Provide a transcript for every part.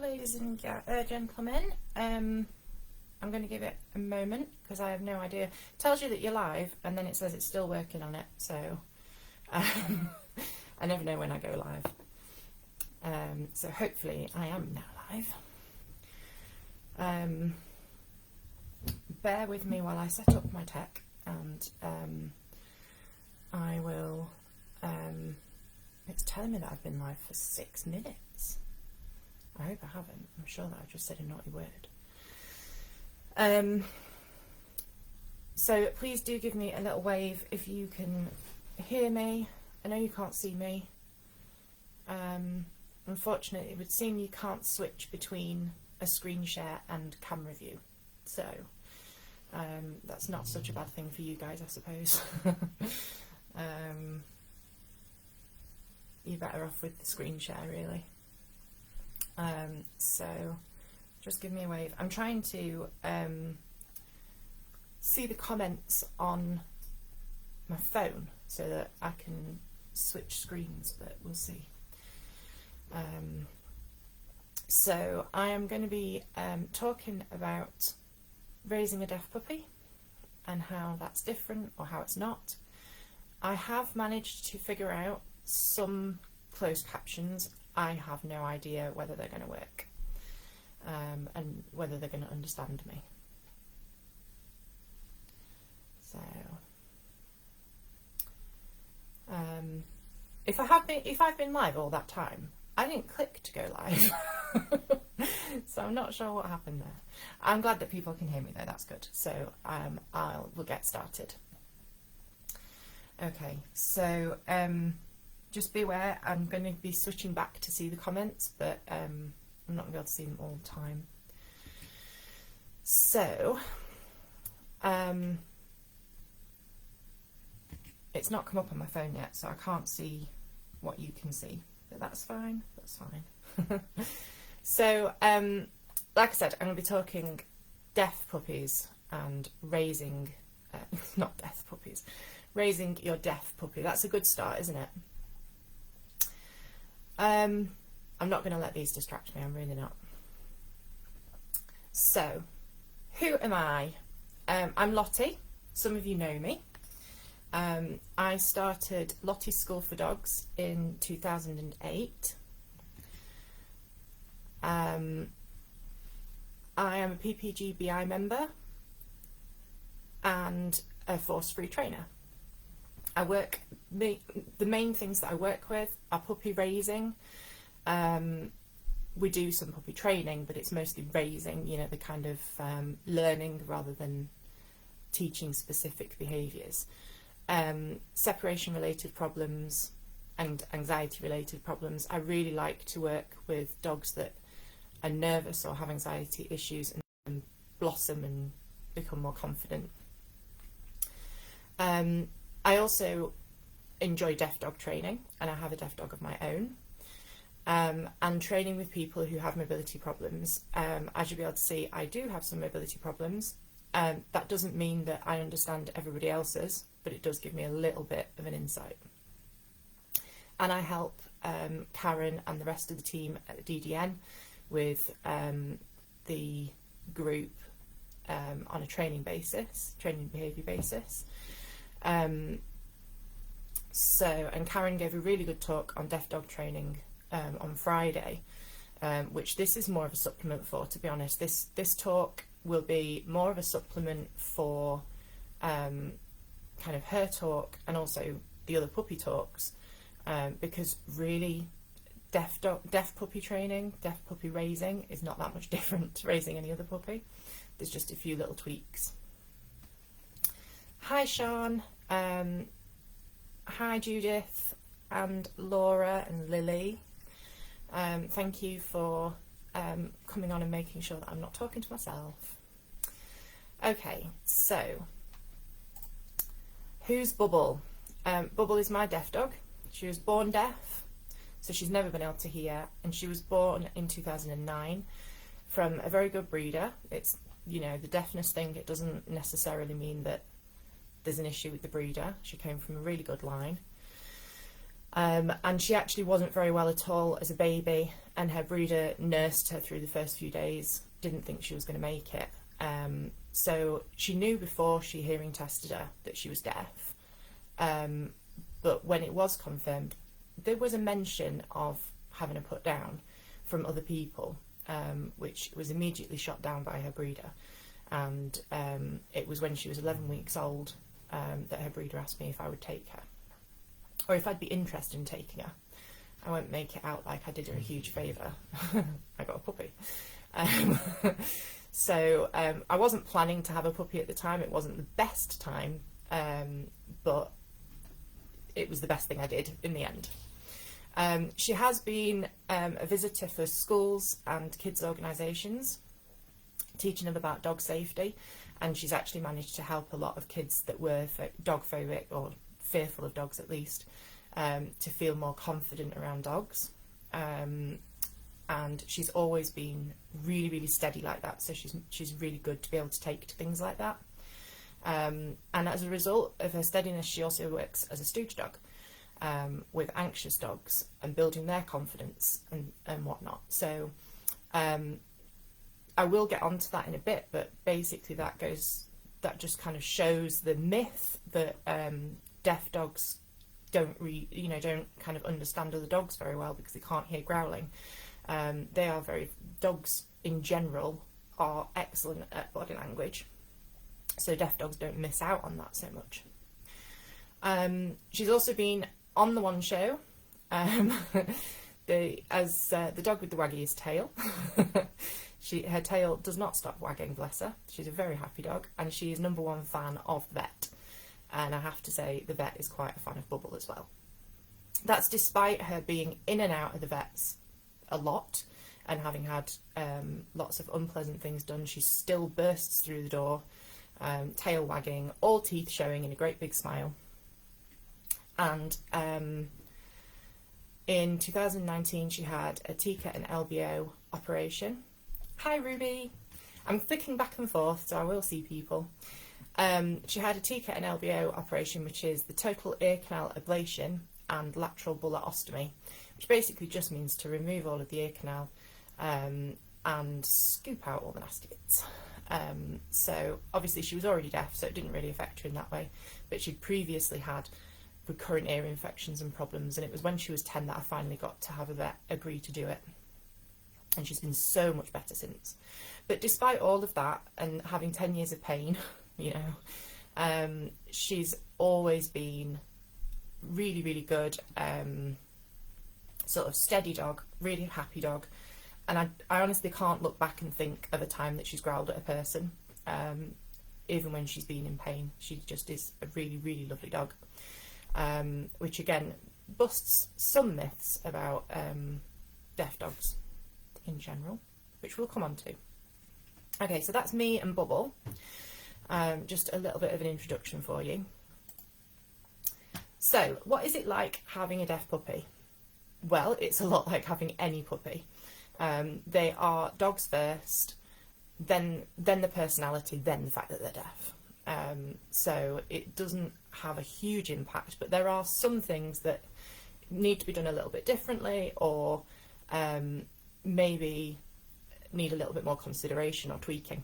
ladies and gentlemen. I'm going to give it a moment because I have no idea. It tells you that you're live and then it says it's still working on it, so I never know when I go live. So hopefully I am now live. Bear with me while I set up my tech, and I will. It's telling me that I've been live for 6 minutes. I hope I haven't. I'm sure that I've just said a naughty word. So please do give me a little wave if you can hear me. I know you can't see me. Unfortunately, it would seem you can't switch between a screen share and camera view. So that's not such a bad thing for you guys, I suppose. You're better off with the screen share, really. So just give me a wave. I'm trying to see the comments on my phone so that I can switch screens, but we'll see. So I am going to be talking about raising a deaf puppy and how that's different or how it's not. I have managed to figure out some closed captions. I have no idea whether they're going to work and whether they're going to understand me. So if I've been live all that time, I didn't click to go live. So I'm not sure what happened there. I'm glad that people can hear me though, that's good. So we'll get started. Okay, so just be aware, I'm going to be switching back to see the comments, but I'm not going to be able to see them all the time. So, it's not come up on my phone yet, so I can't see what you can see, but that's fine, that's fine. So, like I said, I'm going to be talking deaf puppies and raising, not deaf puppies, raising your deaf puppy. That's a good start, isn't it? I'm not going to let these distract me, I'm really not. So, who am I? I'm Lottie. Some of you know me. I started Lottie's School for Dogs in 2008. I am a PPGBI member and a force-free trainer. The main things that I work with are puppy raising. We do some puppy training, but it's mostly raising, you know, the kind of learning rather than teaching specific behaviours. Separation related problems and anxiety related problems. I really like to work with dogs that are nervous or have anxiety issues and blossom and become more confident. I also enjoy deaf dog training, and I have a deaf dog of my own, and training with people who have mobility problems. As you'll be able to see, I do have some mobility problems. That doesn't mean that I understand everybody else's, but it does give me a little bit of an insight. And I help Karen and the rest of the team at the DDN with the group on a training behaviour basis. And Karen gave a really good talk on deaf dog training on Friday, which this is more of a supplement for, to be honest. This talk will be more of a supplement for kind of her talk and also the other puppy talks, because really deaf puppy training, deaf puppy raising is not that much different to raising any other puppy. There's just a few little tweaks. Hi Sean, hi Judith and Laura and Lily. Thank you for coming on and making sure that I'm not talking to myself. Okay, so who's Bubble? Bubble is my deaf dog. She was born deaf, so she's never been able to hear, and she was born in 2009 from a very good breeder. It's, you know, the deafness thing, it doesn't necessarily mean that there's an issue with the breeder. She came from a really good line. And she actually wasn't very well at all as a baby, and her breeder nursed her through the first few days, didn't think she was going to make it. So she knew before she hearing tested her that she was deaf. But when it was confirmed, there was a mention of having her put down from other people, which was immediately shot down by her breeder. And it was when she was 11 weeks old that her breeder asked me if I would take her, or if I'd be interested in taking her. I won't make it out like I did her a huge favour. I got a puppy. So I wasn't planning to have a puppy at the time. It wasn't the best time, but it was the best thing I did in the end. She has been a visitor for schools and kids' organisations, teaching them about dog safety, and she's actually managed to help a lot of kids that were dog phobic, or fearful of dogs at least, to feel more confident around dogs. And she's always been really, really steady like that, so she's really good to be able to take to things like that. And as a result of her steadiness, she also works as a stooge dog with anxious dogs and building their confidence and whatnot. So I will get onto that in a bit, but basically that just kind of shows the myth that deaf dogs don't kind of understand other dogs very well because they can't hear growling. Dogs in general are excellent at body language, so deaf dogs don't miss out on that so much. She's also been on the one show, as the dog with the waggiest tail. Her tail does not stop wagging, bless her. She's a very happy dog, and she is #1 fan of the vet. And I have to say, the vet is quite a fan of Bubble as well. That's despite her being in and out of the vets a lot, and having had lots of unpleasant things done. She still bursts through the door, tail wagging, all teeth showing in a great big smile. And in 2019 she had a TICA and LBO operation. Hi Ruby! I'm flicking back and forth so I will see people. She had a TICA and LBO operation, which is the total ear canal ablation and lateral bulla ostomy, which basically just means to remove all of the ear canal and scoop out all the nasty bits. So obviously she was already deaf, so it didn't really affect her in that way, but she'd previously had recurrent ear infections and problems, and it was when she was 10 that I finally got to have a vet agree to do it, and she's been so much better since. But despite all of that and having 10 years of pain, she's always been really, really good, sort of steady dog, really happy dog. And I honestly can't look back and think of a time that she's growled at a person, even when she's been in pain. She just is a really, really lovely dog, which again busts some myths about deaf dogs in general, which we'll come on to. Okay, so that's me and Bubble. Just a little bit of an introduction for you. So, what is it like having a deaf puppy? Well, it's a lot like having any puppy. They are dogs first, then the personality, then the fact that they're deaf. So it doesn't have a huge impact, but there are some things that need to be done a little bit differently, or maybe need a little bit more consideration or tweaking.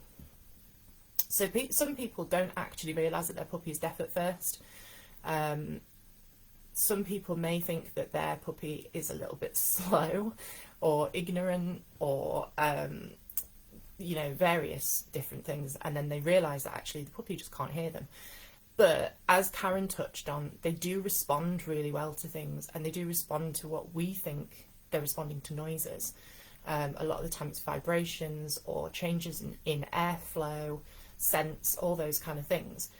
So some people don't actually realise that their puppy is deaf at first. Some people may think that their puppy is a little bit slow or ignorant, or various different things, and then they realise that actually the puppy just can't hear them. But as Karen touched on, they do respond really well to things, and they do respond to what we think they're responding to noises. A lot of the time it's vibrations or changes in airflow, sense, all those kind of things.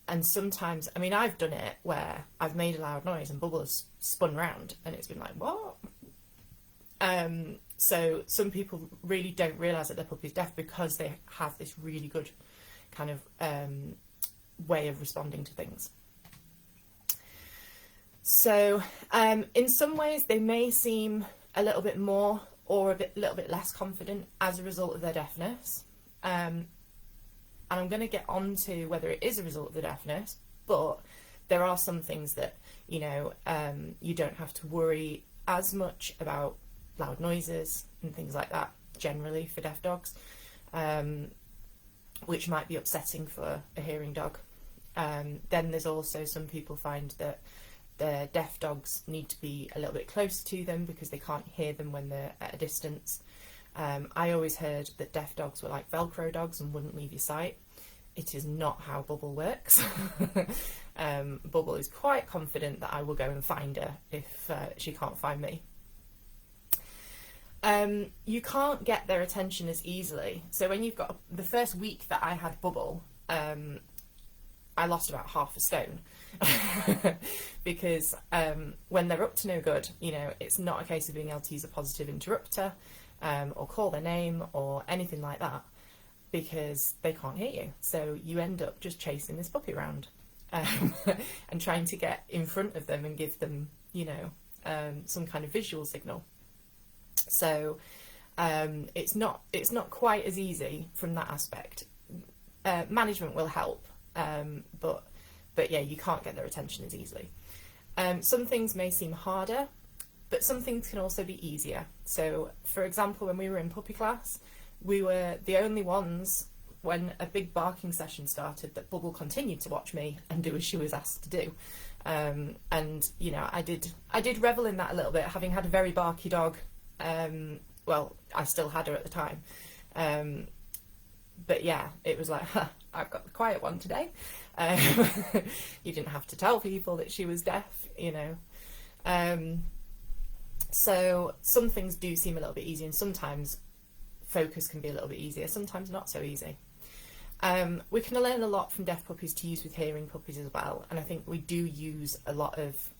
And sometimes, I mean, I've done it where I've made a loud noise and Bubble has spun round and it's been like, what? So some people really don't realise that their puppy's deaf because they have this really good kind of way of responding to things. So in some ways they may seem a little bit more or little bit less confident as a result of their deafness. And I'm going to get on to whether it is a result of the deafness, but there are some things that, you know, you don't have to worry as much about loud noises and things like that generally for deaf dogs, which might be upsetting for a hearing dog. Then there's also some people find that their deaf dogs need to be a little bit closer to them because they can't hear them when they're at a distance. I always heard that deaf dogs were like Velcro dogs and wouldn't leave your sight. It is not how Bubble works. Bubble is quite confident that I will go and find her if she can't find me. You can't get their attention as easily. So when you've got the first week that I had Bubble, I lost about half a stone because when they're up to no good, you know, it's not a case of being able to use a positive interrupter or call their name or anything like that, because they can't hear you. So you end up just chasing this puppy around and trying to get in front of them and give them, you know, some kind of visual signal. So it's not quite as easy from that aspect. Management will help, but yeah, you can't get their attention as easily. Some things may seem harder, but some things can also be easier. So, for example, when we were in puppy class, we were the only ones, when a big barking session started, that Bubble continued to watch me and do as she was asked to do. And you know, I did revel in that a little bit, having had a very barky dog. Well, I still had her at the time. But yeah, it was like, I've got the quiet one today. You didn't have to tell people that she was deaf, you know. So some things do seem a little bit easier, and sometimes focus can be a little bit easier, sometimes not so easy. We can learn a lot from deaf puppies to use with hearing puppies as well, and I think we do use a lot of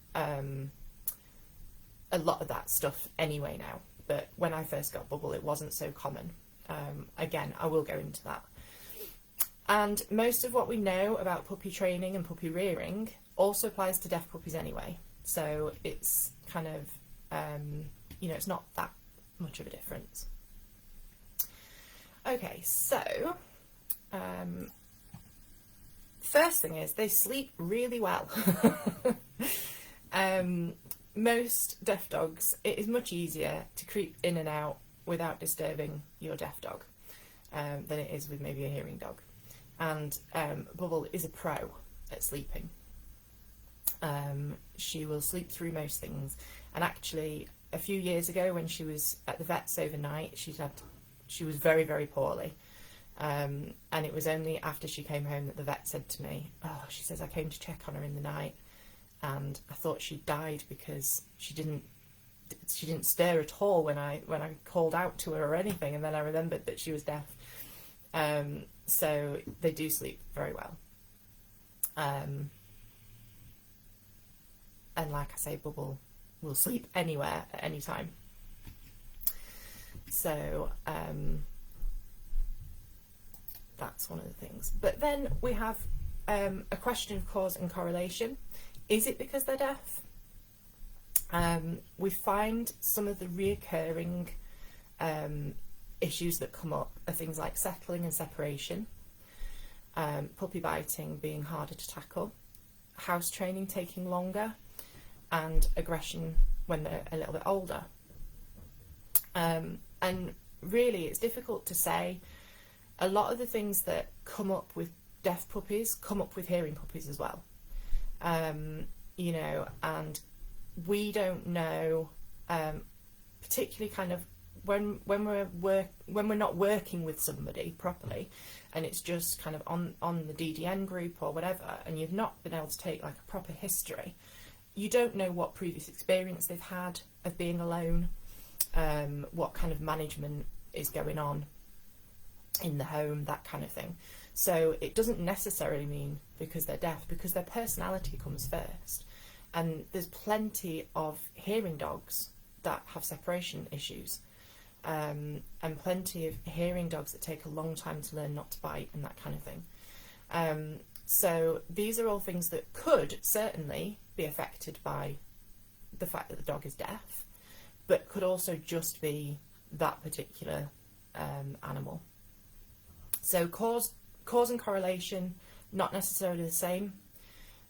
that stuff anyway now, but when I first got Bubble it wasn't so common. Again, I will go into that. And most of what we know about puppy training and puppy rearing also applies to deaf puppies anyway, so it's kind of you know, it's not that much of a difference. Okay, so first thing is they sleep really well. Most deaf dogs, it is much easier to creep in and out without disturbing your deaf dog than it is with maybe a hearing dog. And Bubble is a pro at sleeping. She will sleep through most things, and actually a few years ago when she was at the vet's overnight, she was very, very poorly, and it was only after she came home that the vet said to me, oh, she says, I came to check on her in the night and I thought she died because she didn't stir at all when I called out to her or anything, and then I remembered that she was deaf. So they do sleep very well. And like I say, Bubble will sleep anywhere at any time. So that's one of the things. But then we have a question of cause and correlation. Is it because they're deaf? We find some of the reoccurring issues that come up are things like settling and separation, puppy biting being harder to tackle, house training taking longer, and aggression when they're a little bit older. And really it's difficult to say. A lot of the things that come up with deaf puppies come up with hearing puppies as well. You know, and we don't know, particularly kind of when we're not working with somebody properly, and it's just kind of on the DDN group or whatever, and you've not been able to take like a proper history. You don't know what previous experience they've had of being alone, what kind of management is going on in the home, that kind of thing. So it doesn't necessarily mean because they're deaf, because their personality comes first. And there's plenty of hearing dogs that have separation issues, and plenty of hearing dogs that take a long time to learn not to bite and that kind of thing. So these are all things that could certainly be affected by the fact that the dog is deaf, but could also just be that particular animal. So cause and correlation, not necessarily the same.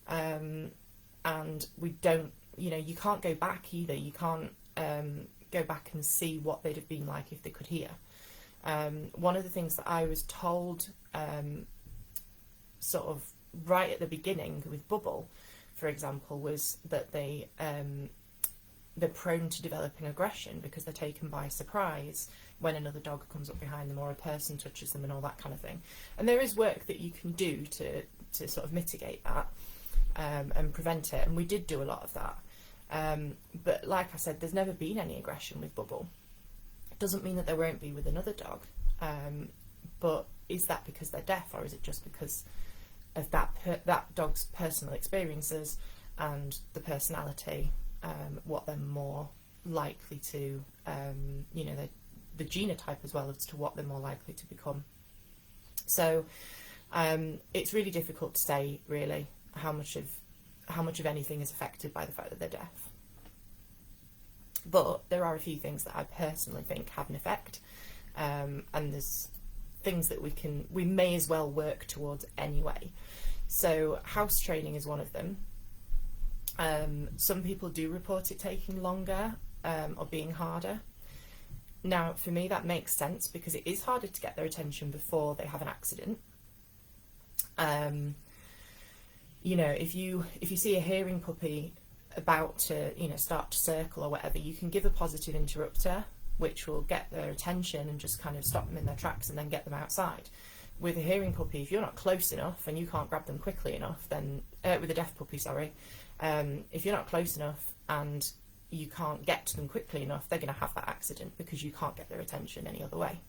and we don't, you know, you can't go back either. You can't go back and see what they'd have been like if they could hear. One of the things that I was told sort of right at the beginning with Bubble, for example, was that they're prone to developing aggression because they're taken by surprise when another dog comes up behind them or a person touches them and all that kind of thing. And there is work that you can do to sort of mitigate that and prevent it, and we did do a lot of that. But like I said, there's never been any aggression with Bubble. It doesn't mean that there won't be with another dog, but is that because they're deaf, or is it just because of that dog's personal experiences and the personality, what they're more likely to, you know, the genotype as well as to what they're more likely to become. So it's really difficult to say really how much of anything is affected by the fact that they're deaf. But there are a few things that I personally think have an effect, and there's things that we may as well work towards anyway. So house training is one of them. Some people do report it taking longer or being harder. Now, for me, that makes sense because it is harder to get their attention before they have an accident. You know, if you see a hearing puppy about to, you know, start to circle or whatever, you can give a positive interrupter, which will get their attention and just kind of stop them in their tracks and then get them outside. With a hearing puppy, if you're not close enough and you can't grab them quickly enough, then with a deaf puppy, sorry, if you're not close enough and you can't get to them quickly enough, they're going to have that accident because you can't get their attention any other way.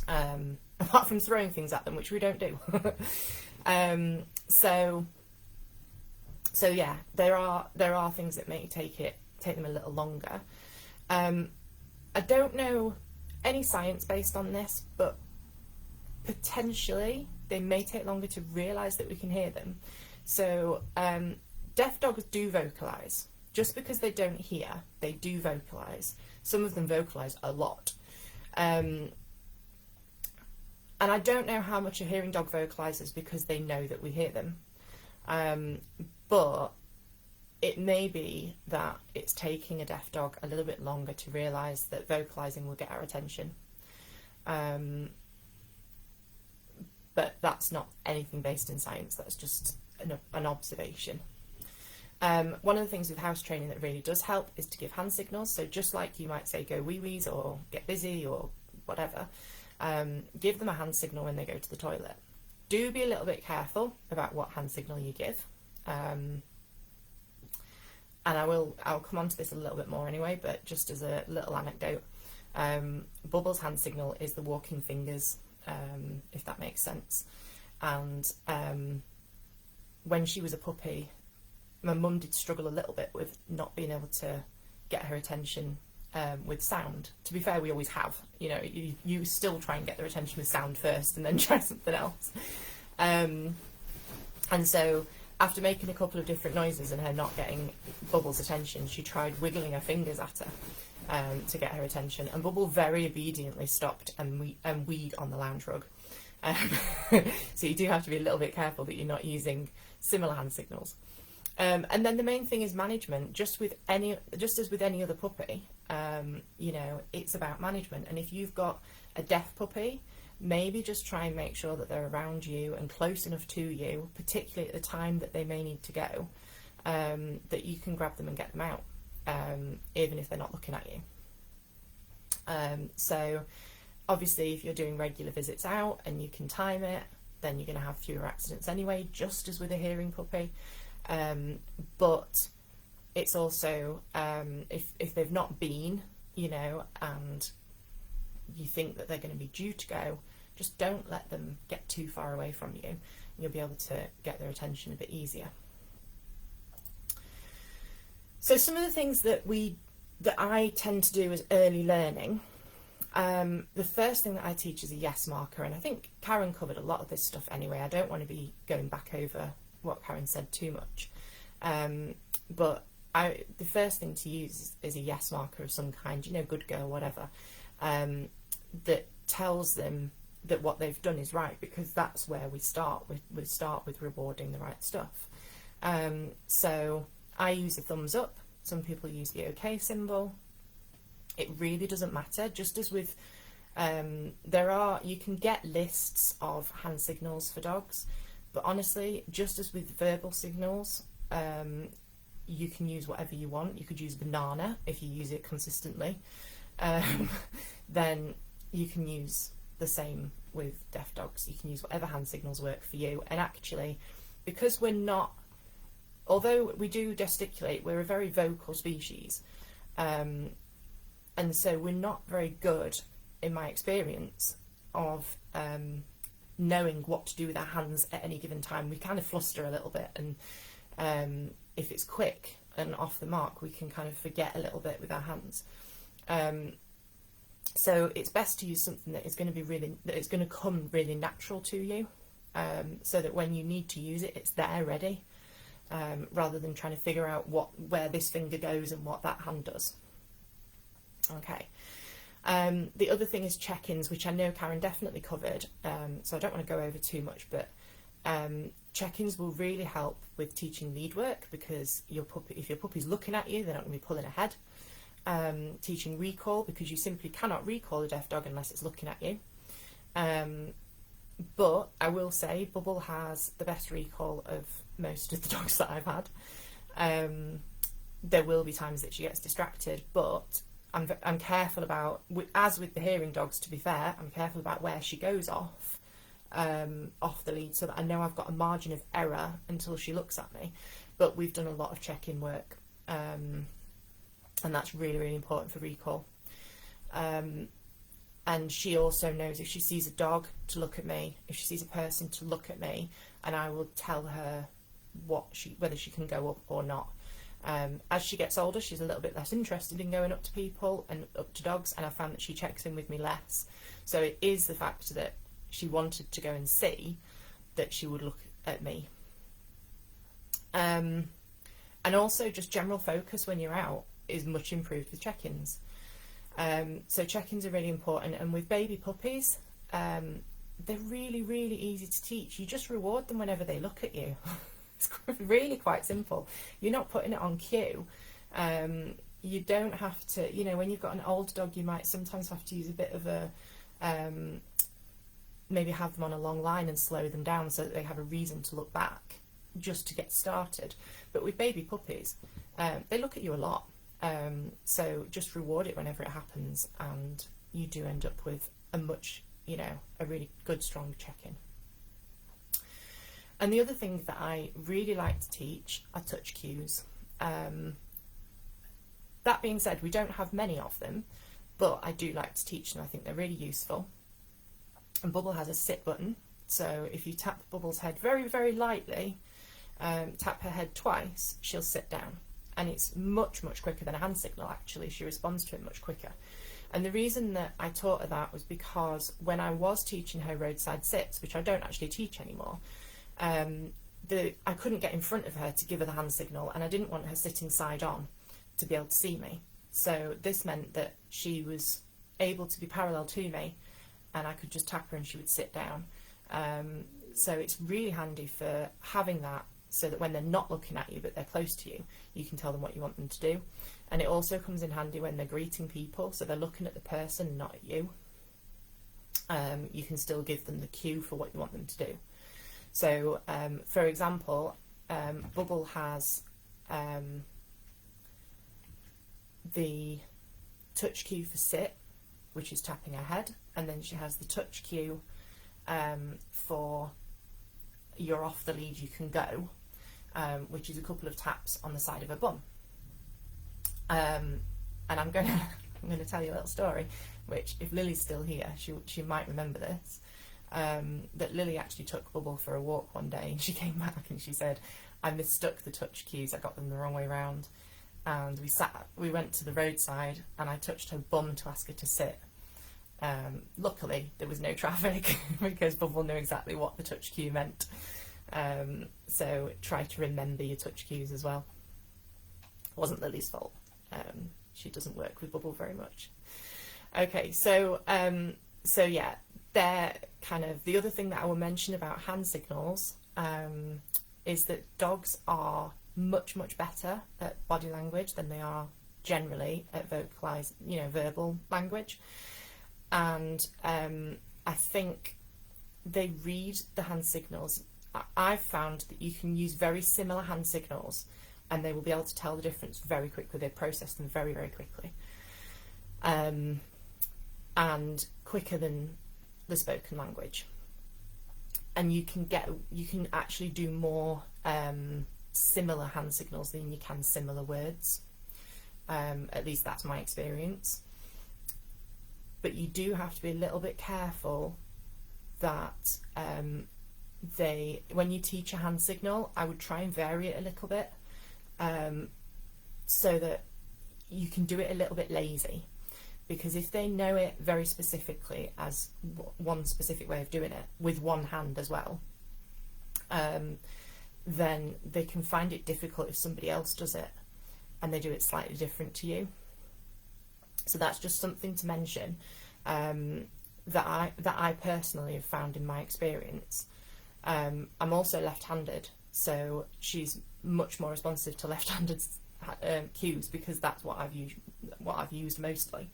Apart from throwing things at them, which we don't do. So yeah, there are things that may take them a little longer. I don't know any science based on this, but potentially they may take longer to realise that we can hear them. So deaf dogs do vocalise. Just because they don't hear, they do vocalise. Some of them vocalise a lot. And I don't know how much a hearing dog vocalises because they know that we hear them. But it may be that it's taking a deaf dog a little bit longer to realise that vocalising will get our attention. But that's not anything based in science, that's just an observation. One of the things with house training that really does help is to give hand signals. So just like you might say go wee-wees or get busy or whatever, give them a hand signal when they go to the toilet. Do be a little bit careful about what hand signal you give. And I'll come on to this a little bit more anyway, but just as a little anecdote, Bubble's hand signal is the walking fingers, if that makes sense. And when she was a puppy, my mum did struggle a little bit with not being able to get her attention with sound. To be fair, we always have. You know, you still try and get their attention with sound first and then try something else. And so after making a couple of different noises and her not getting Bubble's attention, she tried wiggling her fingers at her to get her attention. And Bubble very obediently stopped and weed on the lounge rug. So you do have to be a little bit careful that you're not using similar hand signals. And then the main thing is management. Just as with any other puppy, you know, it's about management. And if you've got a deaf puppy, maybe just try and make sure that they're around you and close enough to you, particularly at the time that they may need to go, that you can grab them and get them out, even if they're not looking at you. So obviously if you're doing regular visits out and you can time it, then you're going to have fewer accidents anyway, just as with a hearing puppy. But it's also, if they've not been, you know, and you think that they're going to be due to go, just don't let them get too far away from you. You'll be able to get their attention a bit easier. So some of the things that I tend to do as early learning, the first thing that I teach is a yes marker, and I think Karen covered a lot of this stuff anyway. I don't want to be going back over what Karen said too much, but the first thing to use is a yes marker of some kind, you know, good girl, whatever, that tells them that what they've done is right, because that's where we start with rewarding the right stuff. So I use a thumbs up, some people use the OK symbol. It really doesn't matter. Just as with, you can get lists of hand signals for dogs, but honestly, just as with verbal signals, you can use whatever you want. You could use banana if you use it consistently. Then you can use the same with deaf dogs. You can use whatever hand signals work for you. And actually, because we're not, although we do gesticulate, we're a very vocal species. And so we're not very good, in my experience, of knowing what to do with our hands at any given time. We kind of fluster a little bit, and if it's quick and off the mark, we can kind of forget a little bit with our hands. So it's best to use something that is going to come really natural to you, so that when you need to use it, it's there ready, rather than trying to figure out where this finger goes and what that hand does. Okay. The other thing is check-ins, which I know Karen definitely covered, so I don't want to go over too much, but check-ins will really help with teaching lead work, because if your puppy's looking at you, they're not going to be pulling ahead. Teaching recall, because you simply cannot recall a deaf dog unless it's looking at you. But I will say Bubble has the best recall of most of the dogs that I've had. There will be times that she gets distracted, but I'm careful about, as with the hearing dogs, to be fair, I'm careful about where she goes off the lead, so that I know I've got a margin of error until she looks at me. But we've done a lot of check-in work, and that's really, really important for recall. And she also knows if she sees a dog to look at me, if she sees a person to look at me, and I will tell her whether she can go up or not. As she gets older, she's a little bit less interested in going up to people and up to dogs, and I found that she checks in with me less. So it is the fact that she wanted to go and see that she would look at me. And also just general focus when you're out is much improved with check-ins. So check-ins are really important, and with baby puppies, they're really, really easy to teach. You just reward them whenever they look at you. It's really quite simple. You're not putting it on cue. You don't have to, when you've got an older dog, you might sometimes have to use a bit of a, maybe have them on a long line and slow them down so that they have a reason to look back just to get started. But with baby puppies, they look at you a lot. So just reward it whenever it happens, and you do end up with a really good, strong check-in. And the other thing that I really like to teach are touch cues. That being said, we don't have many of them, but I do like to teach them. I think they're really useful. And Bubble has a sit button, so if you tap Bubble's head very, very lightly, tap her head twice, she'll sit down. And it's much, much quicker than a hand signal, actually. She responds to it much quicker. And the reason that I taught her that was because when I was teaching her roadside sits, which I don't actually teach anymore, I couldn't get in front of her to give her the hand signal, and I didn't want her sitting side on to be able to see me. So this meant that she was able to be parallel to me, and I could just tap her and she would sit down. So it's really handy for having that, so that when they're not looking at you but they're close to you, you can tell them what you want them to do. And it also comes in handy when they're greeting people, so they're looking at the person, not at you. You can still give them the cue for what you want them to do. So, for example, Bubble has the touch cue for sit, which is tapping her head, and then she has the touch cue for you're off the lead, you can go, which is a couple of taps on the side of her bum. And I'm going to tell you a little story, which if Lily's still here, she might remember this. That Lily actually took Bubble for a walk one day, and she came back and she said, I mistook the touch cues, I got them the wrong way round. And we went to the roadside, and I touched her bum to ask her to sit. Luckily there was no traffic because Bubble knew exactly what the touch cue meant. So try to remember your touch cues as well. It wasn't Lily's fault. She doesn't work with Bubble very much. Okay, so yeah, they're kind of the other thing that I will mention about hand signals. is that dogs are much, much better at body language than they are generally at verbal language. And I think they read the hand signals. I've found that you can use very similar hand signals and they will be able to tell the difference very quickly. They process them very, very quickly. And quicker than the spoken language. And you can actually do more similar hand signals than you can similar words. At least that's my experience. But you do have to be a little bit careful that when you teach a hand signal, I would try and vary it a little bit, so that you can do it a little bit lazy. Because if they know it very specifically as one specific way of doing it, with one hand as well, then they can find it difficult if somebody else does it and they do it slightly different to you. So that's just something to mention, that I personally have found in my experience. I'm also left-handed, so she's much more responsive to left-handed cues, because that's what I've used mostly.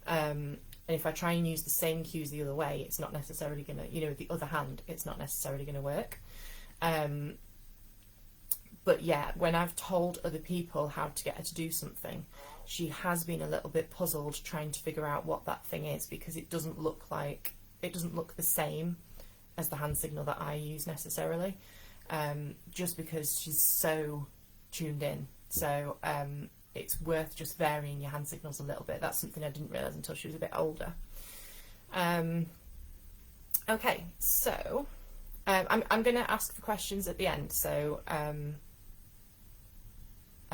And if I try and use the same cues the other way, it's not necessarily going to, the other hand, it's not necessarily going to work. But yeah, when I've told other people how to get her to do something, she has been a little bit puzzled trying to figure out what that thing is, because it doesn't look the same as the hand signal that I use necessarily, just because she's so tuned in. So it's worth just varying your hand signals a little bit. That's something I didn't realise until she was a bit older. Okay, so I'm going to ask for questions at the end, so I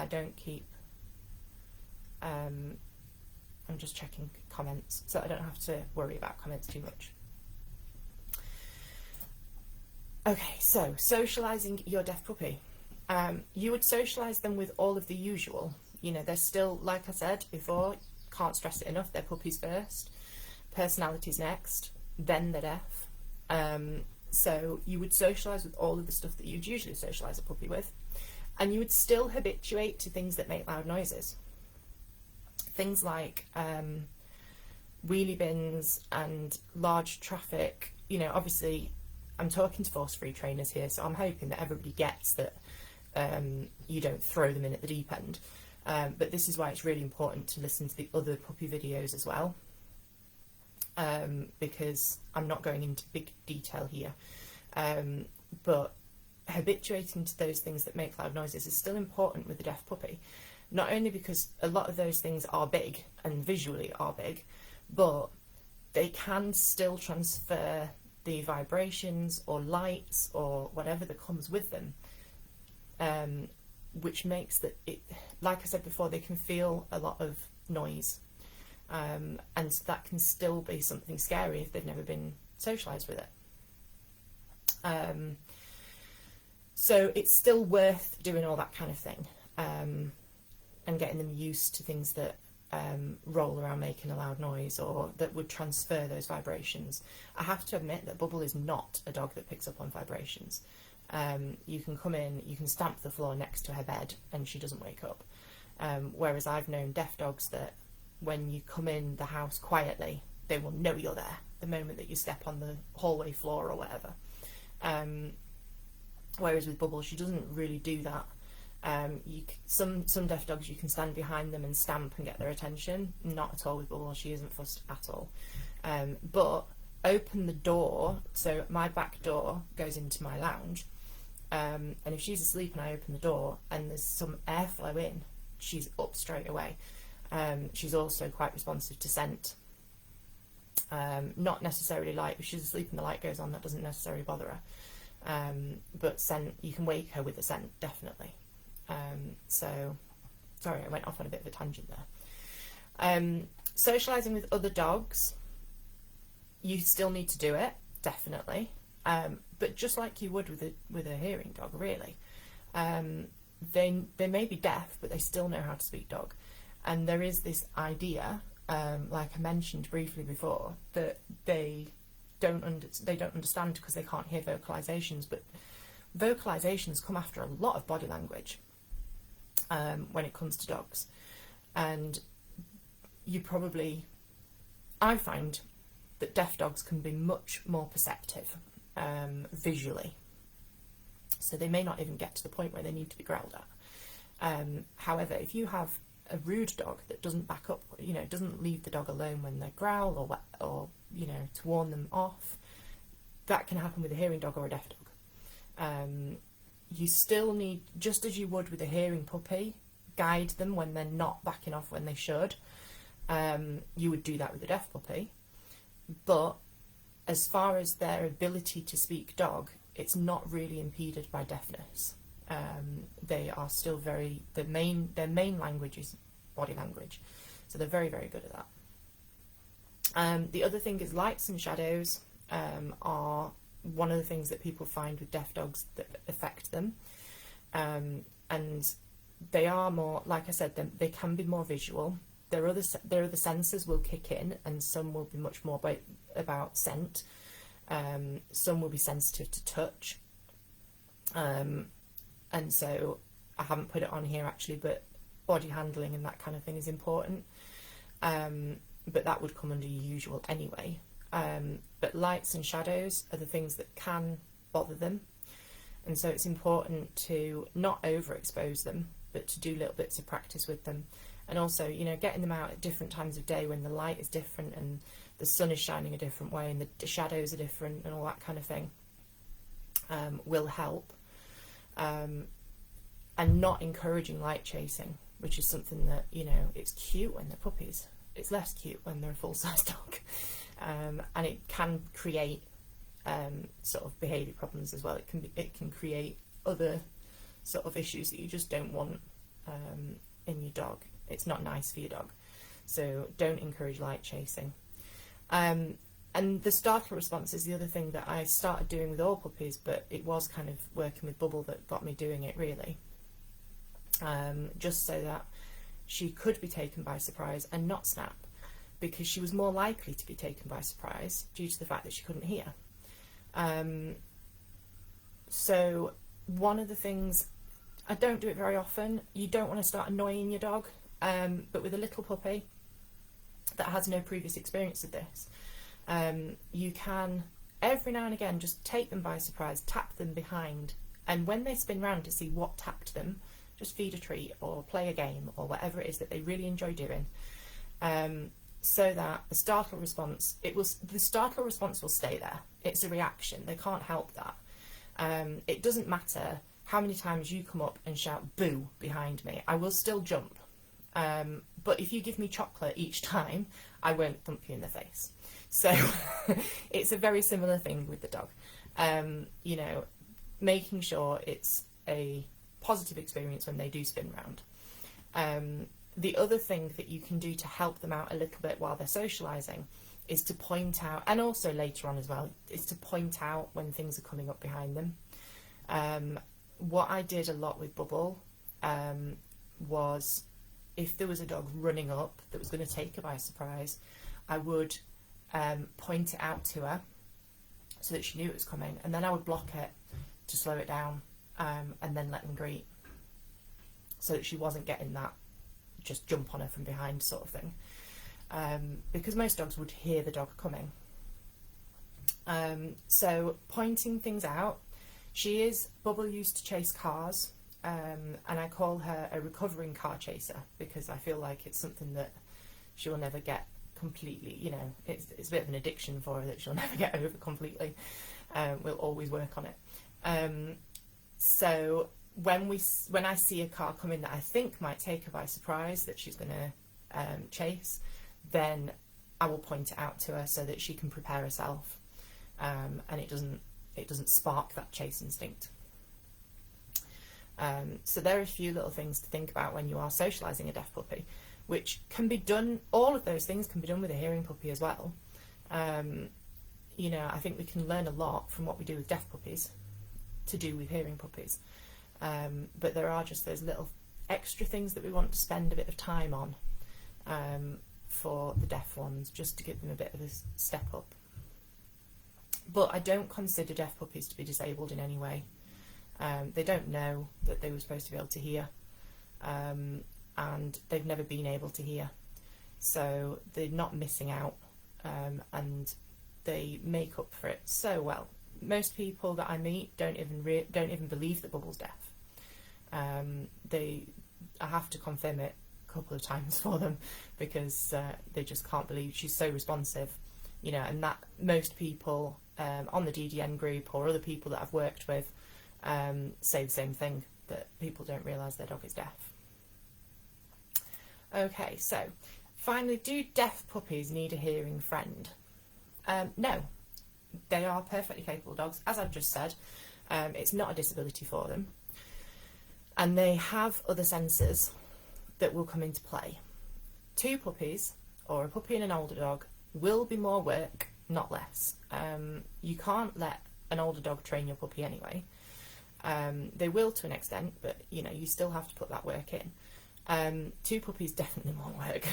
don't keep... I'm just checking comments, so I don't have to worry about comments too much. Okay, so socialising your deaf puppy. You would socialise them with all of the usual. They're still, like I said before, can't stress it enough, they're puppies first, personalities next, then they're deaf. So you would socialise with all of the stuff that you'd usually socialise a puppy with, and you would still habituate to things that make loud noises. Things like wheelie bins and large traffic. Obviously I'm talking to force-free trainers here, so I'm hoping that everybody gets that you don't throw them in at the deep end. But this is why it's really important to listen to the other puppy videos as well, because I'm not going into big detail here. But habituating to those things that make loud noises is still important with the deaf puppy. Not only because a lot of those things are big and visually are big, but they can still transfer the vibrations or lights or whatever that comes with them, which makes that it, like I said before, they can feel a lot of noise, and so that can still be something scary if they've never been socialised with it. So it's still worth doing all that kind of thing, and getting them used to things that roll around making a loud noise or that would transfer those vibrations. I have to admit that Bubble is not a dog that picks up on vibrations. You can come in, you can stamp the floor next to her bed and she doesn't wake up. Whereas I've known deaf dogs that when you come in the house quietly, they will know you're there the moment that you step on the hallway floor or whatever. Whereas with Bubble, she doesn't really do that. Some deaf dogs, you can stand behind them and stamp and get their attention. Not at all with Bubble, she isn't fussed at all. But open the door, so my back door goes into my lounge, and if she's asleep and I open the door and there's some airflow in, she's up straight away. She's also quite responsive to scent. Not necessarily light. If she's asleep and the light goes on, that doesn't necessarily bother her. But scent, you can wake her with a scent, definitely. So, sorry, I went off on a bit of a tangent there. Socialising with other dogs, you still need to do it, definitely. But just like you would with a hearing dog, really. They may be deaf, but they still know how to speak dog. And there is this idea, like I mentioned briefly before, that they don't understand because they can't hear vocalisations. But vocalizations come after a lot of body language when it comes to dogs. And I find that deaf dogs can be much more perceptive visually. So they may not even get to the point where they need to be growled at. However, if you have a rude dog that doesn't back up, doesn't leave the dog alone when they growl or to warn them off, that can happen with a hearing dog or a deaf dog. You still need, just as you would with a hearing puppy, guide them when they're not backing off when they should. You would do that with a deaf puppy. But as far as their ability to speak dog, it's not really impeded by deafness. They are still their main language is body language. So they're very, very good at that. The other thing is lights and shadows are one of the things that people find with deaf dogs that affect them. And they are more, like I said, they can be more visual. Their other senses will kick in, and some will be much more about scent. Some will be sensitive to touch. And so I haven't put it on here actually, but body handling and that kind of thing is important. But that would come under your usual anyway. But lights and shadows are the things that can bother them. And so it's important to not overexpose them, but to do little bits of practice with them. And also, getting them out at different times of day when the light is different and the sun is shining a different way and the shadows are different and all that kind of thing will help. And not encouraging light chasing, which is something that, it's cute when they're puppies. It's less cute when they're a full-size dog. And it can create sort of behaviour problems as well. It can create other sort of issues that you just don't want in your dog. It's not nice for your dog. So don't encourage light chasing. And the startle response is the other thing that I started doing with all puppies, but it was kind of working with Bubble that got me doing it really. Just so that she could be taken by surprise and not snap, because she was more likely to be taken by surprise due to the fact that she couldn't hear. So one of the things, I don't do it very often, you don't want to start annoying your dog, but with a little puppy that has no previous experience of this, you can every now and again just take them by surprise, tap them behind, and when they spin round to see what tapped them, just feed a treat or play a game or whatever it is that they really enjoy doing, so that the startle response will stay there. It's a reaction. They can't help that. It doesn't matter how many times you come up and shout boo behind me. I will still jump. But if you give me chocolate each time, I won't thump you in the face. So it's a very similar thing with the dog. Making sure it's a positive experience when they do spin round. The other thing that you can do to help them out a little bit while they're socialising is to point out, and also later on as well, is to point out when things are coming up behind them. What I did a lot with Bubble was, if there was a dog running up that was going to take her by surprise, I would point it out to her so that she knew it was coming, and then I would block it to slow it down, and then let them greet, so that she wasn't getting that just jump on her from behind sort of thing, because most dogs would hear the dog coming. So pointing things out. Bubble used to chase cars, and I call her a recovering car chaser, because I feel like it's something that she will never get completely, it's a bit of an addiction for her that she'll never get over completely. We'll always work on it. So when I see a car coming that I think might take her by surprise, that she's going to chase, then I will point it out to her so that she can prepare herself, and it doesn't spark that chase instinct. So there are a few little things to think about when you are socialising a deaf puppy, which can be done, all of those things can be done with a hearing puppy as well. I think we can learn a lot from what we do with deaf puppies to do with hearing puppies. But there are just those little extra things that we want to spend a bit of time on for the deaf ones, just to give them a bit of a step up. But I don't consider deaf puppies to be disabled in any way. They don't know that they were supposed to be able to hear, and they've never been able to hear. So they're not missing out, and they make up for it so well. Most people that I meet don't even believe that Bubble's deaf. I have to confirm it a couple of times for them, because they just can't believe she's so responsive, you know. And that most people on the DDN group or other people that I've worked with say the same thing, that people don't realise their dog is deaf. Okay, so finally, do deaf puppies need a hearing friend? No, they are perfectly capable dogs, as I've just said. It's not a disability for them, and they have other senses that will come into play. Two puppies, or a puppy and an older dog, will be more work, not less. You can't let an older dog train your puppy anyway. They will to an extent, but you know, you still have to put that work in. Two puppies, definitely more work.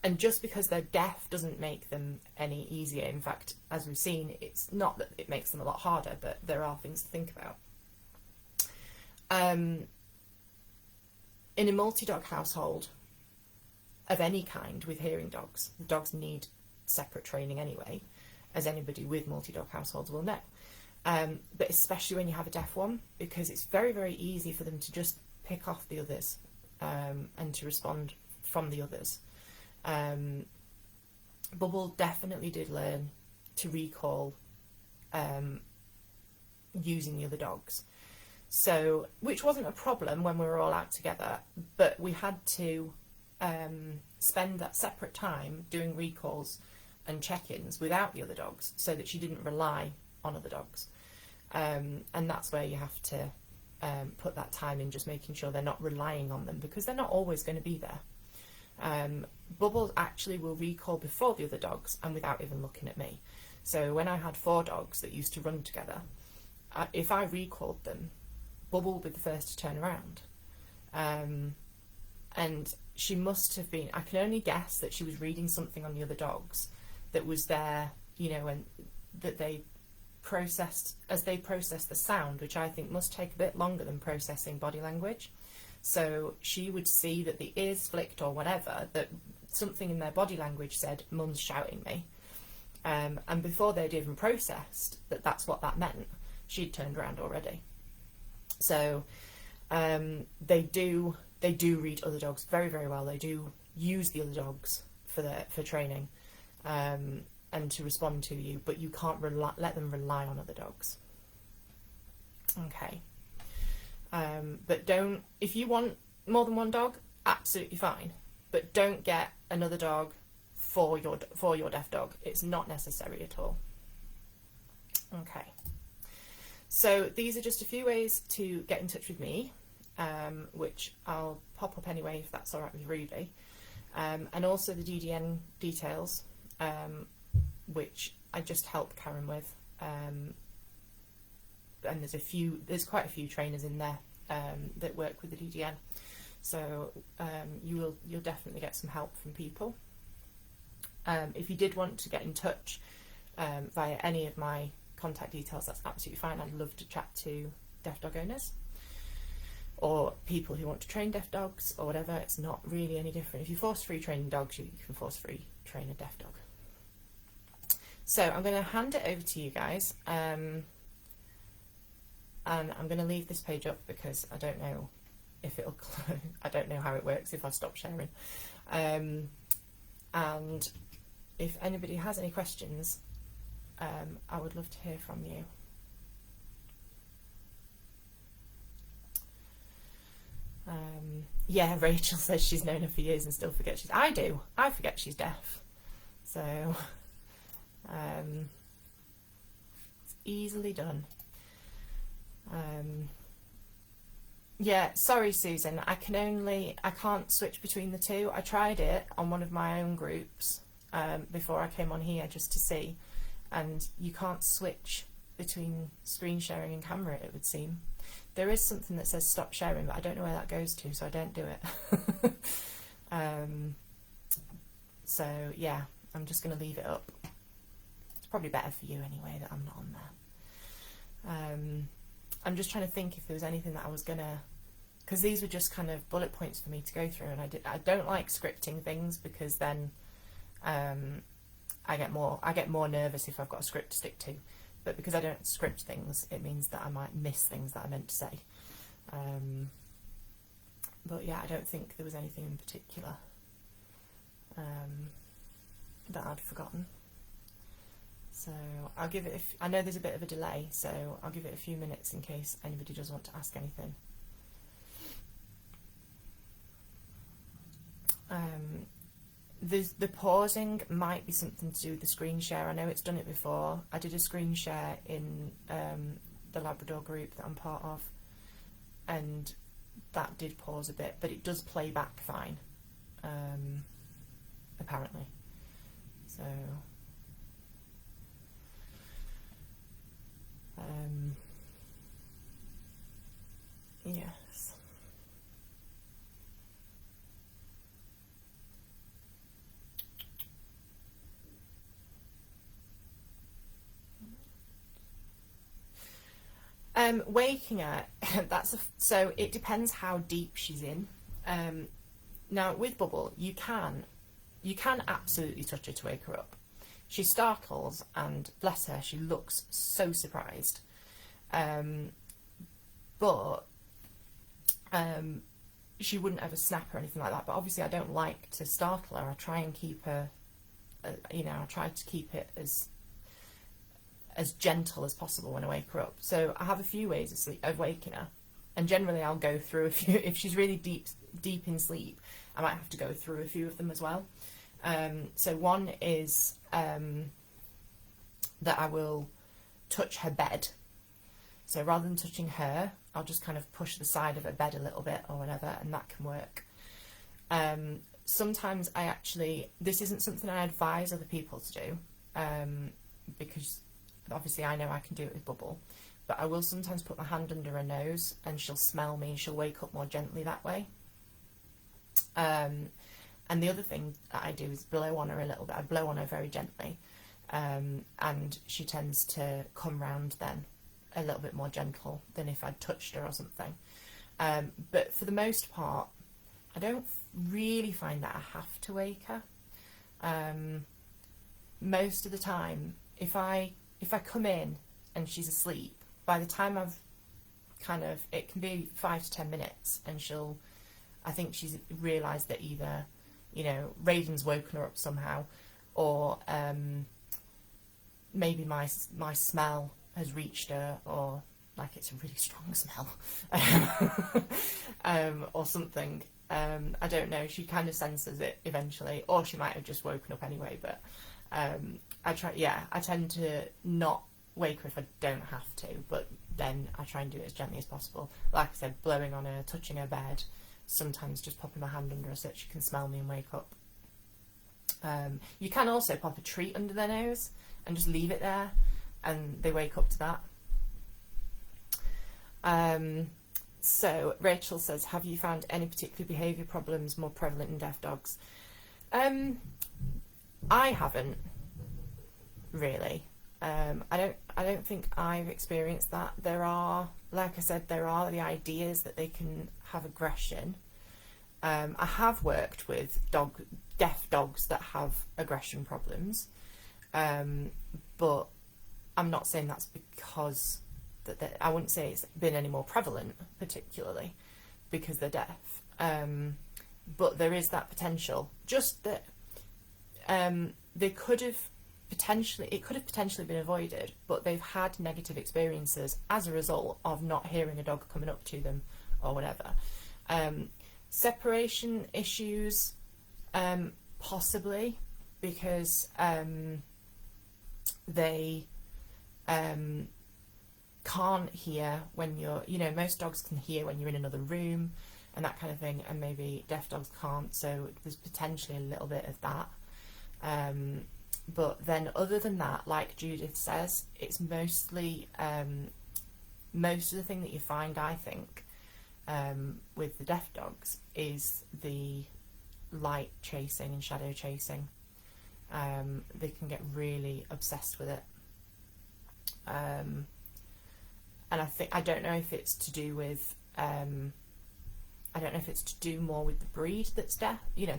And just because they're deaf doesn't make them any easier. In fact, as we've seen, it's not that it makes them a lot harder, but there are things to think about. In a multi-dog household of any kind with hearing dogs, the dogs need separate training anyway, as anybody with multi-dog households will know. But especially when you have a deaf one, because it's very, very easy for them to just pick off the others and to respond from the others. Bubble definitely did learn to recall using the other dogs. So, which wasn't a problem when we were all out together, but we had to spend that separate time doing recalls and check-ins without the other dogs, so that she didn't rely on other dogs. And that's where you have to put that time in, just making sure they're not relying on them, because they're not always going to be there. Bubbles actually will recall before the other dogs and without even looking at me. So when I had 4 dogs that used to run together, if I recalled them, Bubble would be the first to turn around. And she must have been, I can only guess that she was reading something on the other dogs that was there, you know, and that they processed, as they processed the sound, which I think must take a bit longer than processing body language. So she would see that the ears flicked or whatever, that something in their body language said, "Mum's shouting me." And before they'd even processed that that's what that meant, she'd turned around already. So they do read other dogs very, very well. They do use the other dogs for training and to respond to you, but you can't let them rely on other dogs. Okay. But don't, if you want more than one dog, absolutely fine. But don't get another dog for your deaf dog. It's not necessary at all. Okay. So these are just a few ways to get in touch with me, which I'll pop up anyway if that's all right with Ruby, and also the DDN details, which I just help Karen with. And there's quite a few trainers in there that work with the DDN, so you'll definitely get some help from people. If you did want to get in touch via any of my contact details, that's absolutely fine. I'd love to chat to deaf dog owners or people who want to train deaf dogs or whatever. It's not really any different. If you force free training dogs, you can force free train a deaf dog. So I'm going to hand it over to you guys, and I'm going to leave this page up because I don't know if it'll I don't know how it works if I stop sharing. And if anybody has any questions, I would love to hear from you. Yeah, Rachel says she's known her for years and still forgets she's... I do. I forget she's deaf. So, it's easily done. Yeah, sorry Susan, I can't switch between the two. I tried it on one of my own groups before I came on here just to see, and you can't switch between screen sharing and camera, it would seem. There is something that says stop sharing, but I don't know where that goes to, so I don't do it. So yeah, I'm just going to leave it up. It's probably better for you anyway that I'm not on I'm just trying to think if there was anything that I was gonna, because these were just kind of bullet points for me to go through, and I don't like scripting things, because then I get more nervous if I've got a script to stick to. But because I don't script things, it means that I might miss things that I meant to say. But yeah, I don't think there was anything in particular that I'd forgotten. So I'll give it, I know there's a bit of a delay, so I'll give it a few minutes in case anybody does want to ask anything. The pausing might be something to do with the screen share. I know it's done it before. I did a screen share in the Labrador group that I'm part of, and that did pause a bit, but it does play back fine, apparently. So yes. Waking her, so it depends how deep she's in. Now with Bubble, you can absolutely touch her to wake her up. She startles, and bless her, she looks so surprised. But she wouldn't ever snap or anything like that. But obviously I don't like to startle her. I try and keep her, I try to keep it as gentle as possible when I wake her up. So I have a few ways of waking her, and generally I'll go through a few. If she's really deep in sleep, I might have to go through a few of them as well. So one is that I will touch her bed. So rather than touching her, I'll just kind of push the side of her bed a little bit or whatever, and that can work. Sometimes this isn't something I advise other people to do, because obviously I know I can do it with Bubble, but I will sometimes put my hand under her nose and she'll smell me and she'll wake up more gently that way. And the other thing that I do is blow on her a little bit. I blow on her very gently, and she tends to come round then a little bit more gentle than if I'd touched her or something. But for the most part, I don't really find that I have to wake her. Most of the time, if I come in and she's asleep, by the time it can be 5 to 10 minutes, and I think she's realised that either, Raven's woken her up somehow, or maybe my smell has reached her, or like it's a really strong smell, or something. I don't know, she kind of senses it eventually, or she might have just woken up anyway, but I tend to not wake her if I don't have to, but then I try and do it as gently as possible. Like I said, blowing on her, touching her bed, sometimes just popping my hand under her so that she can smell me and wake up. You can also pop a treat under their nose and just leave it there, and they wake up to that. So Rachel says, have you found any particular behaviour problems more prevalent in deaf dogs? I haven't really. I don't think I've experienced that. There are, like I said, there are the ideas that they can have aggression. I have worked with deaf dogs that have aggression problems, but I'm not saying that's because I wouldn't say it's been any more prevalent, particularly because they're deaf. But there is that potential. Just that it could have potentially been avoided, but they've had negative experiences as a result of not hearing a dog coming up to them or whatever. Separation issues, possibly, because they can't hear when you're, most dogs can hear when you're in another room and that kind of thing, and maybe deaf dogs can't, so there's potentially a little bit of that. But then other than that, like Judith says, it's mostly, most of the thing that you find, I think, with the deaf dogs is the light chasing and shadow chasing. They can get really obsessed with it. and I don't know if it's to do with I don't know if it's to do more with the breed that's deaf. You know,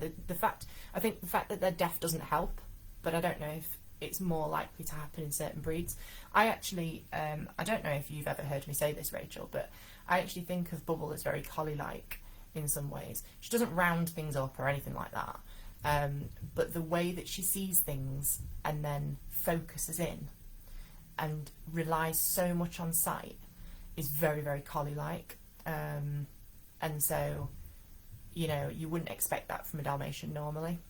I think the fact that they're deaf doesn't help, but I don't know if it's more likely to happen in certain breeds. I actually, I don't know if you've ever heard me say this, Rachel, but I actually think of Bubble as very collie-like in some ways. She doesn't round things up or anything like that, but the way that she sees things and then focuses in and relies so much on sight is very, very collie-like. And so, you know, you wouldn't expect that from a Dalmatian normally.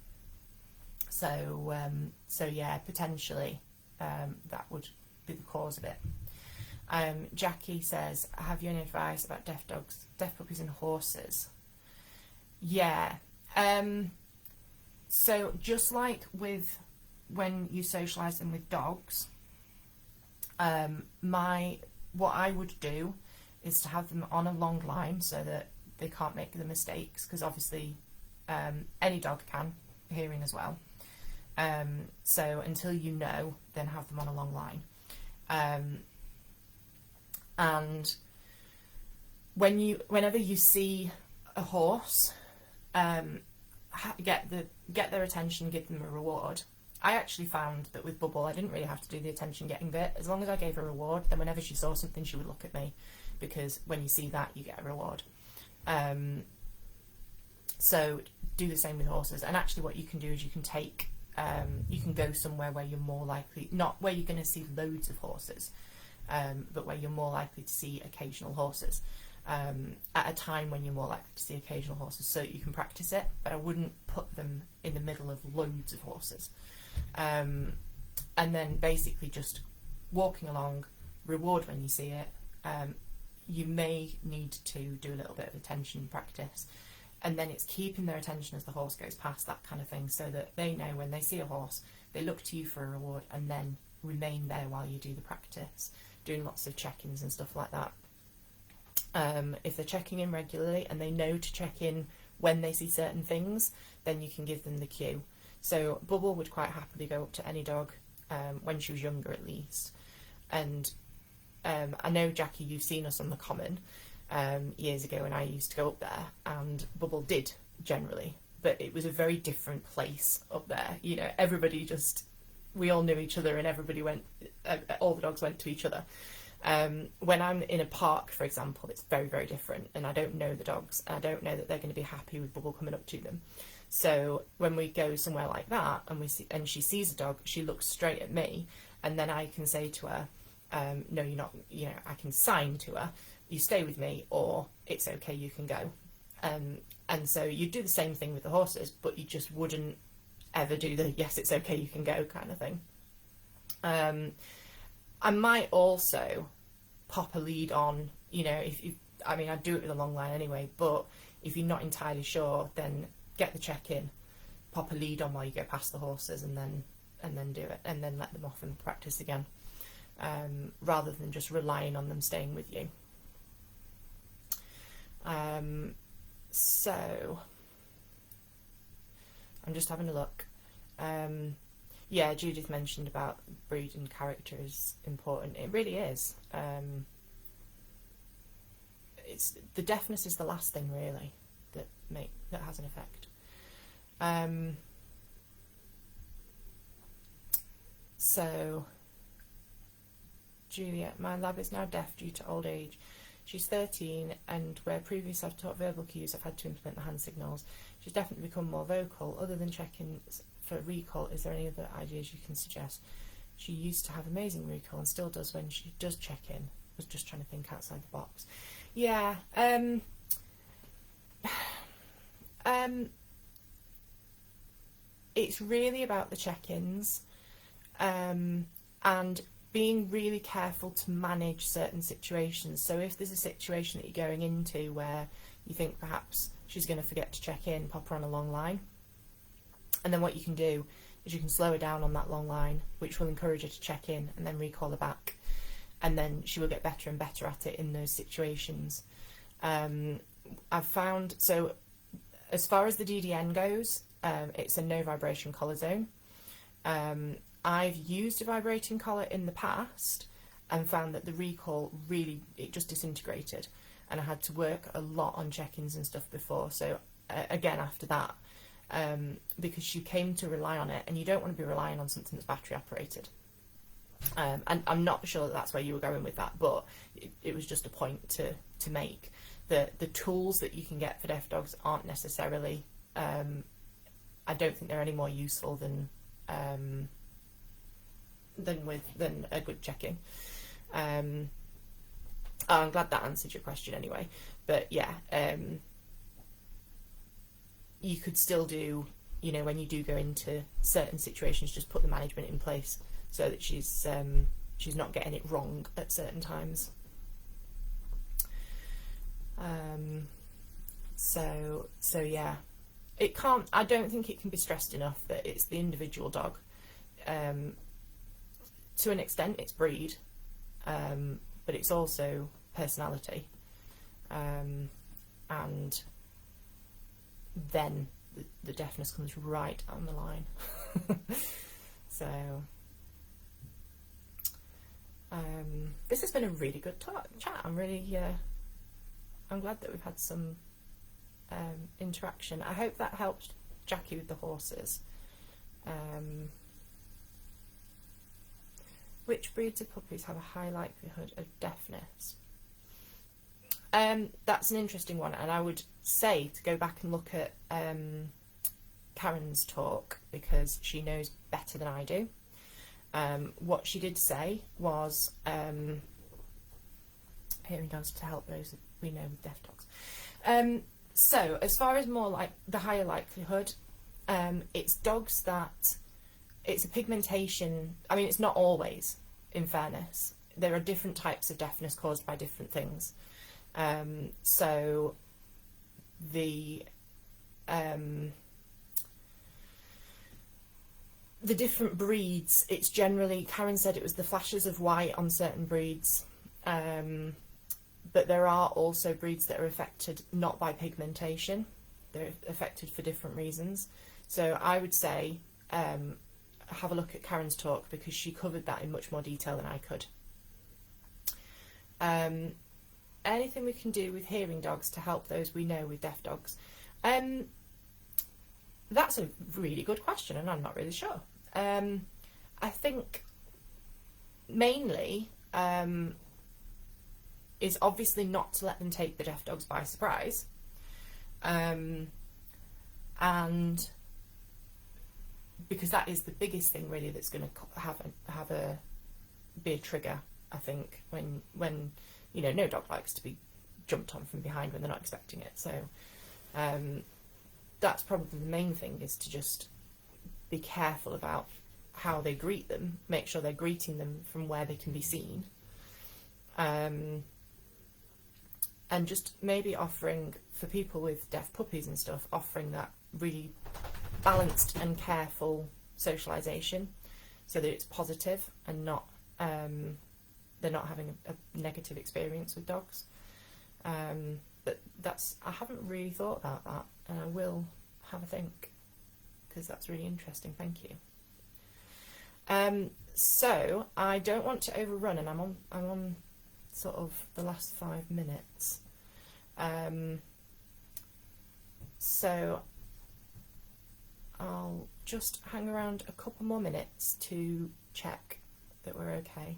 So, so yeah, potentially that would be the cause of it. Jackie says, have you any advice about deaf dogs, deaf puppies and horses? Yeah. So just like with when you socialise them with dogs, what I would do is to have them on a long line so that they can't make the mistakes, because obviously any dog can, hearing as well. So until you know, then have them on a long line. And whenever you see a horse, get their attention, give them a reward. I actually found that with Bubble, I didn't really have to do the attention getting bit. As long as I gave her a reward, then whenever she saw something, she would look at me, because when you see that, you get a reward. So do the same with horses. And actually what you can do is you can go somewhere where you're more likely, not where you're going to see loads of horses, but where you're more likely to see occasional horses, at a time when you're more likely to see occasional horses, so that you can practice it. But I wouldn't put them in the middle of loads of horses. And then basically just walking along, reward when you see it. You may need to do a little bit of attention practice, and then it's keeping their attention as the horse goes past, that kind of thing, so that they know when they see a horse, they look to you for a reward and then remain there while you do the practice, doing lots of check-ins and stuff like that. If they're checking in regularly and they know to check in when they see certain things, then you can give them the cue. So Bubble would quite happily go up to any dog, when she was younger at least. And I know, Jackie, you've seen us on the Common years ago when I used to go up there, and Bubble did generally, but it was a very different place up there. You know, we all knew each other, and everybody all the dogs went to each other. When I'm in a park, for example, it's very, very different, and I don't know the dogs, and I don't know that they're going to be happy with Bubble coming up to them. So when we go somewhere like that and she sees a dog, she looks straight at me, and then I can say to her, no, you're not, you know, I can sign to her, you stay with me, or it's okay, you can go. And so you do the same thing with the horses, but you just wouldn't ever do the yes, it's okay, you can go kind of thing. I might also pop a lead on, you know, I'd do it with a long line anyway, but if you're not entirely sure, then get the check-in, pop a lead on while you go past the horses, and then do it, and then let them off and practice again, rather than just relying on them staying with you. So I'm just having a look. Yeah, Judith mentioned about breed and character is important. It really is. It's the deafness is the last thing really that has an effect. So Juliet, my lab is now deaf due to old age. She's 13, and where previously I've taught verbal cues, I've had to implement the hand signals. She's definitely become more vocal. Other than check-ins for recall, is there any other ideas you can suggest? She used to have amazing recall and still does when she does check in. I was just trying to think outside the box. Yeah. It's really about the check-ins, and being really careful to manage certain situations. So if there's a situation that you're going into where you think perhaps she's going to forget to check in, pop her on a long line. And then what you can do is you can slow her down on that long line, which will encourage her to check in, and then recall her back. And then she will get better and better at it in those situations. I've found, so as far as the DDN goes, it's a no vibration collar zone. I've used a vibrating collar in the past, and found that the recall really, it just disintegrated, and I had to work a lot on check-ins and stuff before. So again, after that, because she came to rely on it, and you don't want to be relying on something that's battery operated. And I'm not sure that that's where you were going with that, but it was just a point to make. The tools that you can get for deaf dogs aren't necessarily, I don't think they're any more useful than a good check-in. I'm glad that answered your question anyway. But yeah, you could still do, you know, when you do go into certain situations, just put the management in place so that she's not getting it wrong at certain times. So yeah, it can't, I don't think it can be stressed enough that it's the individual dog. To an extent it's breed, but it's also personality, and then the deafness comes right on the line. So this has been a really good chat. I'm really I'm glad that we've had some interaction. I hope that helped Jackie with the horses. Which breeds of puppies have a high likelihood of deafness? That's an interesting one, and I would say to go back and look at Karen's talk, because she knows better than I do. What she did say was hearing dogs to help those that we know with deaf dogs. So as far as more like the higher likelihood, it's dogs that it's a pigmentation. I mean, it's not always, in fairness. There are different types of deafness caused by different things. So the different breeds, it's generally, Karen said it was the flashes of white on certain breeds, but there are also breeds that are affected not by pigmentation, they're affected for different reasons. So I would say have a look at Karen's talk, because she covered that in much more detail than I could. Anything we can do with hearing dogs to help those we know with deaf dogs? That's a really good question, and I'm not really sure. I think mainly is obviously not to let them take the deaf dogs by surprise, and because that is the biggest thing really that's going to be a trigger. I think when you know, no dog likes to be jumped on from behind when they're not expecting it. So that's probably the main thing, is to just be careful about how they greet them, make sure they're greeting them from where they can be seen, and just maybe offering, for people with deaf puppies and stuff, offering that really balanced and careful socialisation, so that it's positive and not they're not having a negative experience with dogs. But I haven't really thought about that, and I will have a think, because that's really interesting. Thank you. So I don't want to overrun, and I'm on sort of the last 5 minutes. So I'll just hang around a couple more minutes to check that we're okay,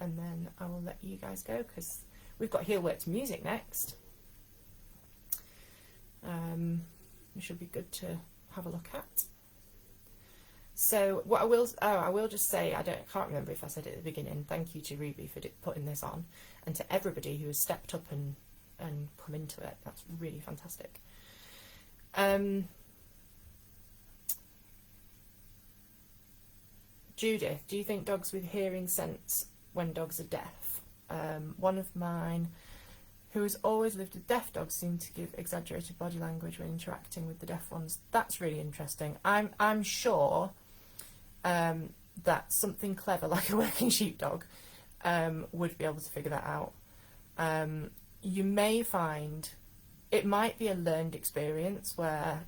and then I will let you guys go, because we've got heel work to music next. It should be good to have a look at. So what I will just say, I can't remember if I said it at the beginning, thank you to Ruby for putting this on, and to everybody who has stepped up and come into it. That's really fantastic. Judith, do you think dogs with hearing sense when dogs are deaf? One of mine, who has always lived with deaf dogs, seemed to give exaggerated body language when interacting with the deaf ones. That's really interesting. I'm sure that something clever like a working sheepdog would be able to figure that out. You may find it might be a learned experience where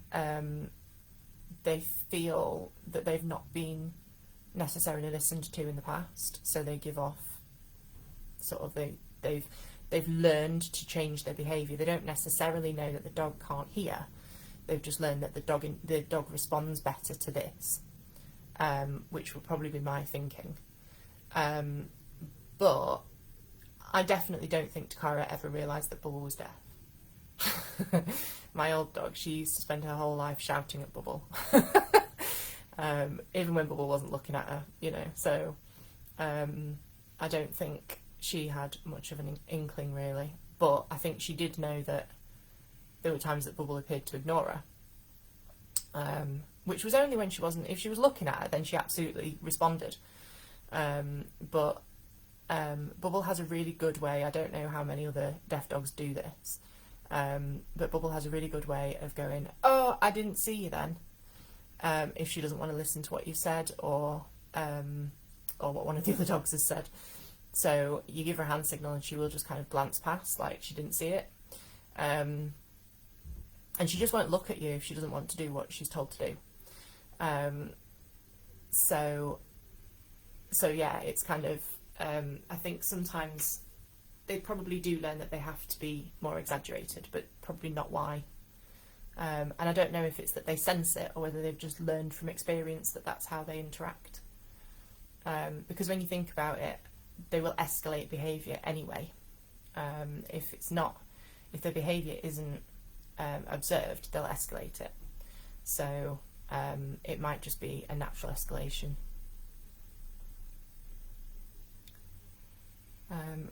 they feel that they've not been necessarily listened to in the past, so they give off sort of they've learned to change their behaviour. They don't necessarily know that the dog can't hear. They've just learned that the dog responds better to this, which would probably be my thinking. But I definitely don't think Takara ever realised that Bubble was deaf. My old dog, she used to spend her whole life shouting at Bubble, even when Bubble wasn't looking at her, you know. So I don't think she had much of an inkling really, but I think she did know that there were times that Bubble appeared to ignore her, which was only when she wasn't. If she was looking at her, then she absolutely responded. But Bubble has a really good way. I don't know how many other deaf dogs do this, but Bubble has a really good way of going, "Oh, I didn't see you then," if she doesn't want to listen to what you've said, or what one of the other dogs has said. So you give her a hand signal and she will just kind of glance past like she didn't see it. And she just won't look at you if she doesn't want to do what she's told to do. So yeah, it's kind of, I think sometimes they probably do learn that they have to be more exaggerated, but probably not why. And I don't know if it's that they sense it or whether they've just learned from experience that that's how they interact. Because when you think about it, they will escalate behaviour anyway. If their behaviour isn't observed, they'll escalate it. So it might just be a natural escalation.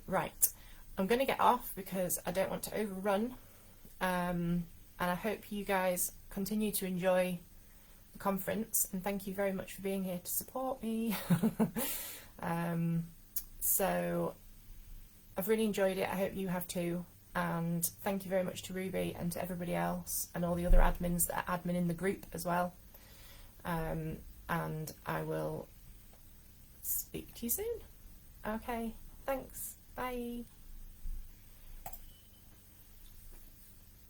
Right, I'm going to get off because I don't want to overrun, and I hope you guys continue to enjoy the conference, and thank you very much for being here to support me. So I've really enjoyed it. I hope you have too, and thank you very much to Ruby and to everybody else and all the other admins that are admin in the group as well. And I will speak to you soon. Okay, thanks, bye.